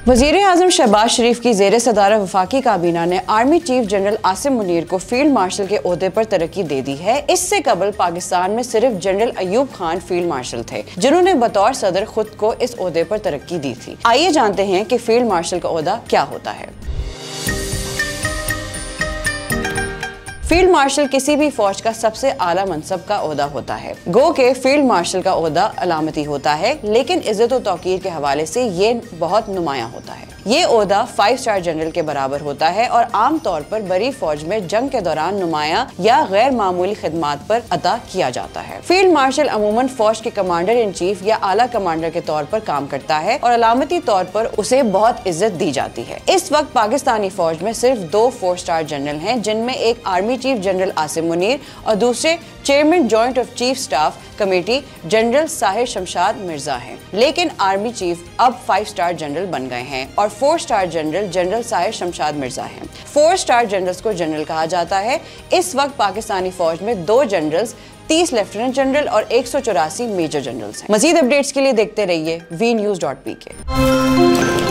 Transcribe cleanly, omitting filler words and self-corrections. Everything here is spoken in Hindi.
वज़ीर आज़म शहबाज शरीफ की ज़ेर सदारत वफाकी काबीना ने army chief general Asim Munir को फील्ड मार्शल के ओहदे पर तरक्की दे दी है। इससे कबल पाकिस्तान में सिर्फ general Ayub Khan field marshal थे जिन्होंने बतौर सदर खुद को इस ओहदे पर तरक्की दी थी। आइए जानते हैं कि फील्ड मार्शल का ओहदा क्या होता है। फील्ड मार्शल किसी भी फौज का सबसे आला मनसब का ओहदा होता है। गो के फील्ड मार्शल का ओहदा अलामती होता है, लेकिन इज्जत और तौकीर के हवाले से ये बहुत नुमायां होता है। ये ओहदा 5 स्टार जनरल के बराबर होता है और आम तौर पर बड़ी फौज में जंग के दौरान नुमायां या गैर मामूली खिदमात पर अता किया जाता है। फील्ड मार्शल अमूमन फौज के कमांडर इन चीफ या आला कमांडर के तौर पर काम करता है और अलामती तौर पर उसे बहुत इज्जत दी जाती है। इस वक्त पाकिस्तानी फौज में सिर्फ 2 4 स्टार जनरल हैं, जिनमें एक army chief general Asim Munir और दूसरे chairman joint of chief staff committee general Sahir Shamshad Mirza हैं। लेकिन आर्मी चीफ अब 5 स्टार जनरल बन गए हैं और 4 star general general Sahir Shamshad Mirza हैं। 4 स्टार जनरल्स को जनरल कहा जाता है। इस वक्त पाकिस्तानी फौज में 2 जनरल्स, 30 लेफ्टिनेंट जनरल और 184 मेजर जनरल्स हैं। मजीद अपडेट्स के लिए देखते रहिए vnews.pk।